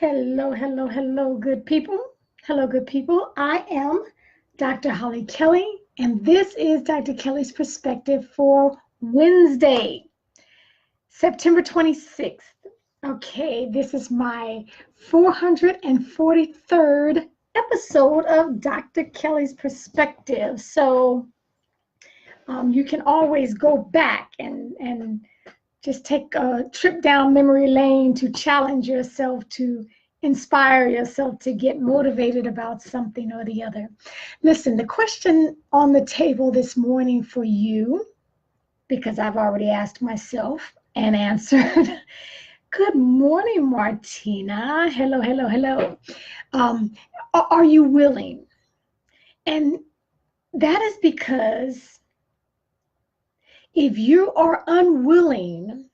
Hello, hello, hello, good people. Hello, good people. I am Dr. Hollie Kelly, and this is Dr. Kelly's Perspective for Wednesday, September 26th. Okay, this is my 443rd episode of Dr. Kelly's Perspective. So you can always go back and just take a trip down memory lane to challenge yourself, to inspire yourself, to get motivated about something or the other. Listen, the question on the table this morning for you, because I've already asked myself and answered. Good morning, Martina. Hello, hello, hello. Are you willing? And that is because if you are unwilling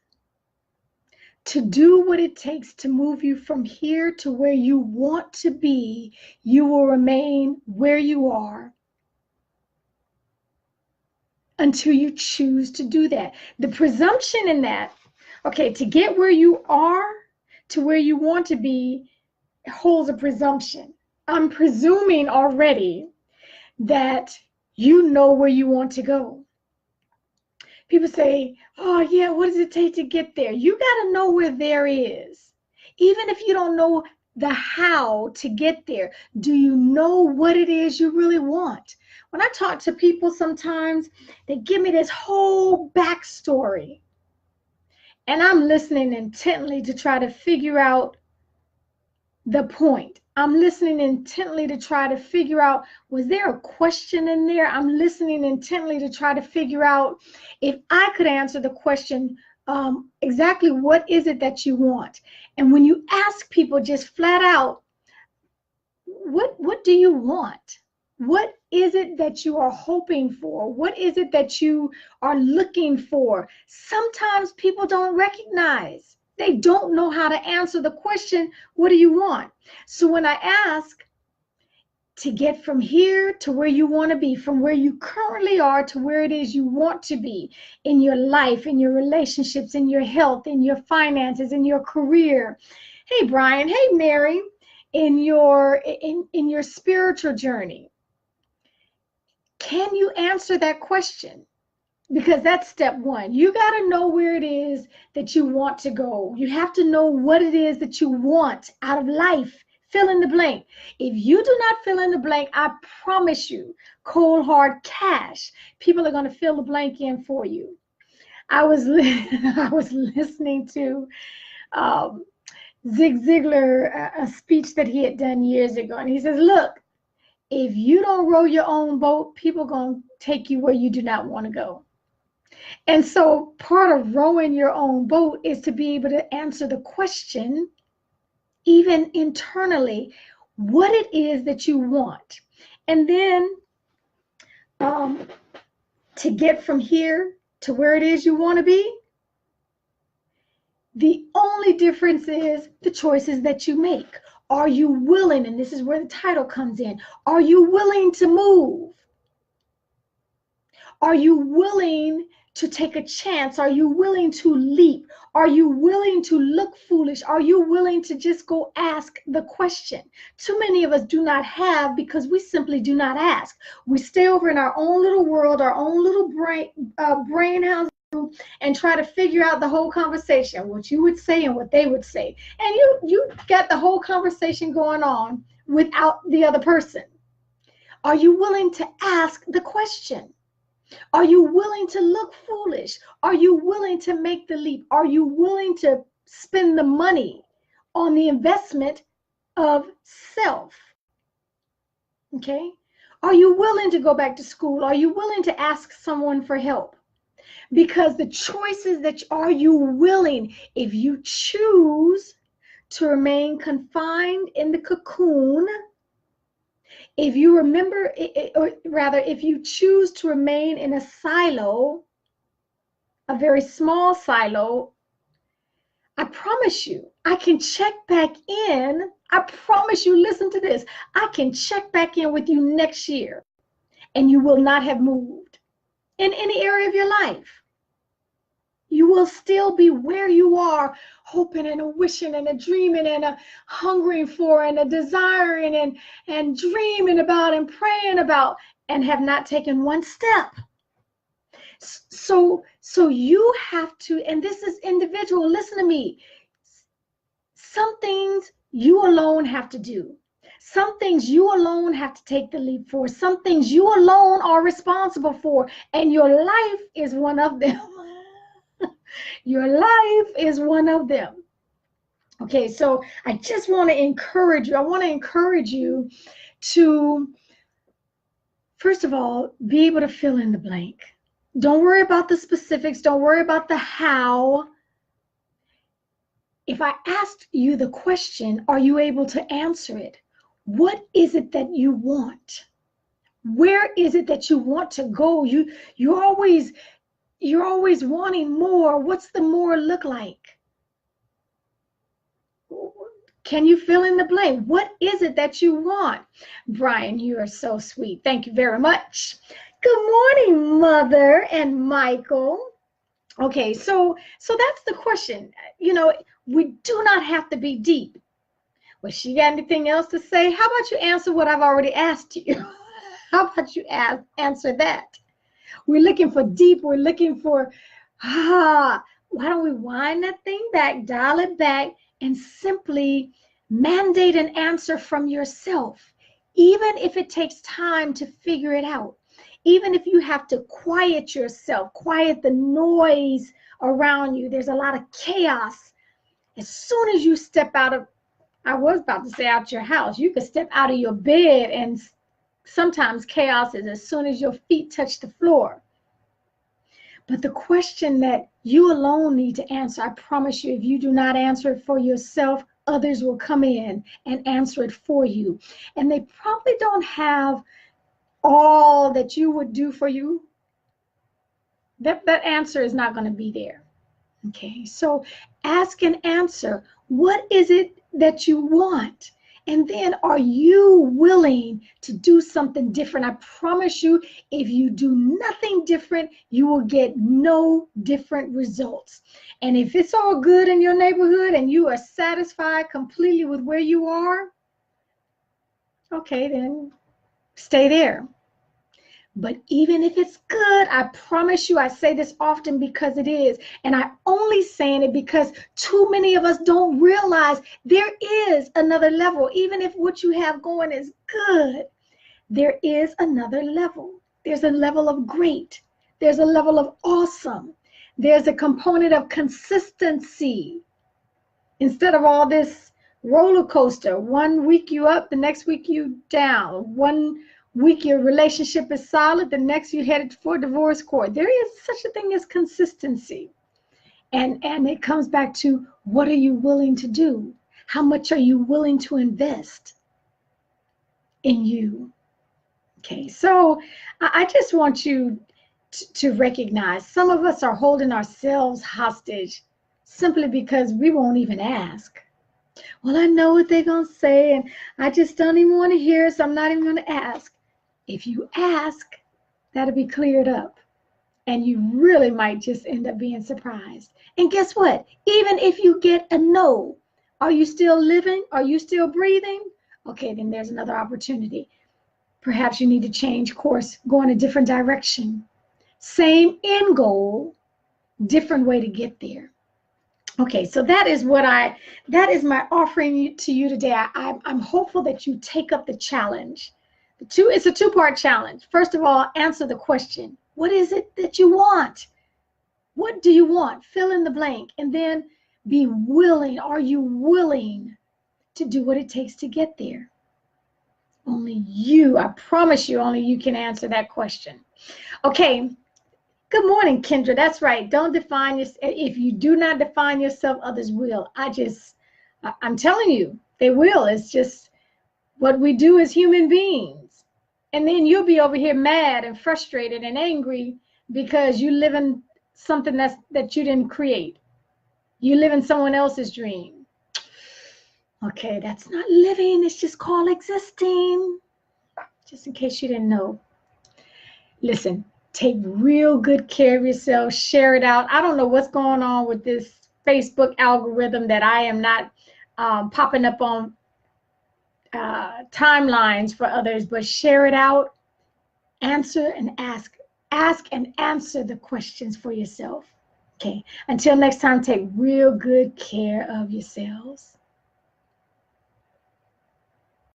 to do what it takes to move you from here to where you want to be, you will remain where you are until you choose to do that. The presumption in that, okay, to get where you are to where you want to be holds a presumption. I'm presuming already that you know where you want to go. People say, oh yeah, what does it take to get there? You got to know where there is. Even if you don't know the how to get there, do you know what it is you really want? When I talk to people sometimes, they give me this whole backstory. And I'm listening intently to try to figure out the point. I'm listening intently to try to figure out, was there a question in there? I'm listening intently to try to figure out if I could answer the question, exactly what is it that you want? And when you ask people just flat out, what do you want? What is it that you are hoping for? What is it that you are looking for? Sometimes people don't recognize. They don't know how to answer the question, what do you want? So when I ask to get from here to where you want to be, from where you currently are to where it is you want to be in your life, in your relationships, in your health, in your finances, in your career. Hey, Brian. Hey, Mary. In your spiritual journey. Can you answer that question? Because that's step one. You got to know where it is that you want to go. You have to know what it is that you want out of life. Fill in the blank. If you do not fill in the blank, I promise you, cold hard cash, people are going to fill the blank in for you. I was listening to Zig Ziglar, a speech that he had done years ago, and he says, look, if you don't row your own boat, people are going to take you where you do not want to go. And so part of rowing your own boat is to be able to answer the question, even internally, what it is that you want. And then to get from here to where it is you want to be, the only difference is the choices that you make. Are you willing, and this is where the title comes in, are you willing to move? Are you willing to take a chance? Are you willing to leap? Are you willing to look foolish? Are you willing to just go ask the question? Too many of us do not have because we simply do not ask. We stay over in our own little world, our own little brain house, and try to figure out the whole conversation, what you would say and what they would say. And you got the whole conversation going on without the other person. Are you willing to ask the question? Are you willing to look foolish? Are you willing to make the leap? Are you willing to spend the money on the investment of self? Okay? Are you willing to go back to school? Are you willing to ask someone for help? Because the choices that are you willing, if you choose to remain confined in the cocoon, if you remember, or rather, if you choose to remain in a silo, a very small silo, I promise you, I can check back in. I promise you, listen to this. I can check back in with you next year, and you will not have moved in any area of your life. You will still be where you are, hoping and a wishing and a dreaming and a hungering for and a desiring and dreaming about and praying about, and have not taken one step. So you have to, and this is individual, listen to me. Some things you alone have to do. Some things you alone have to take the lead for. Some things you alone are responsible for, and your life is one of them. Your life is one of them. Okay, so I just want to encourage you. I want to encourage you to, first of all, be able to fill in the blank. Don't worry about the specifics. Don't worry about the how. If I asked you the question, are you able to answer it? What is it that you want? Where is it that you want to go? You're always wanting more. What's the more look like? Can you fill in the blank? What is it that you want? Brian, you are so sweet. Thank you very much. Good morning, Mother and Michael. Okay, so that's the question. We do not have to be deep. Well, she got anything else to say? How about you answer what I've already asked you? How about you answer that? We're looking for deep. We're looking for, why don't we wind that thing back, dial it back, and simply mandate an answer from yourself, even if it takes time to figure it out. Even if you have to quiet yourself, quiet the noise around you. There's a lot of chaos. As soon as you step out of, I was about to say out your house, you could step out of your bed, and sometimes chaos is as soon as your feet touch the floor. But the question that you alone need to answer, I promise you, if you do not answer it for yourself, others will come in and answer it for you. And they probably don't have all that you would do for you. That answer is not going to be there. Okay, so ask and answer. What is it that you want? And then, are you willing to do something different? I promise you, if you do nothing different, you will get no different results. And if it's all good in your neighborhood and you are satisfied completely with where you are, okay, then stay there. But even if it's good, I promise you, I say this often because it is, and I only saying it because too many of us don't realize there is another level. Even if what you have going is good, there is another level. There's a level of great. There's a level of awesome. There's a component of consistency. Instead of all this roller coaster, 1 week you up, the next week you down. 1 week your relationship is solid, the next you headed for divorce court. There is such a thing as consistency. And it comes back to, what are you willing to do? How much are you willing to invest in you? Okay, so I just want you to recognize some of us are holding ourselves hostage simply because we won't even ask. Well, I know what they're going to say, and I just don't even want to hear, so I'm not even going to ask. If you ask, that'll be cleared up. And you really might just end up being surprised. And guess what? Even if you get a no, are you still living? Are you still breathing? Okay, then there's another opportunity. Perhaps you need to change course, go in a different direction. Same end goal, different way to get there. Okay, so that is my offering to you today. I'm hopeful that you take up the challenge. It's a two-part challenge. First of all, answer the question. What is it that you want? What do you want? Fill in the blank. And then be willing. Are you willing to do what it takes to get there? Only you, I promise you, only you can answer that question. Okay. Good morning, Kendra. That's right. Don't define yourself. If you do not define yourself, others will. I'm telling you, they will. It's just what we do as human beings. And then you'll be over here mad and frustrated and angry because you live in something that you didn't create. You live in someone else's dream. Okay, that's not living. It's just called existing. Just in case you didn't know. Listen, Take real good care of yourself. Share it out. I don't know what's going on with this Facebook algorithm that I am not popping up on timelines for others, but share it out. Answer and ask. Ask and answer the questions for yourself. Okay. Until next time, take real good care of yourselves.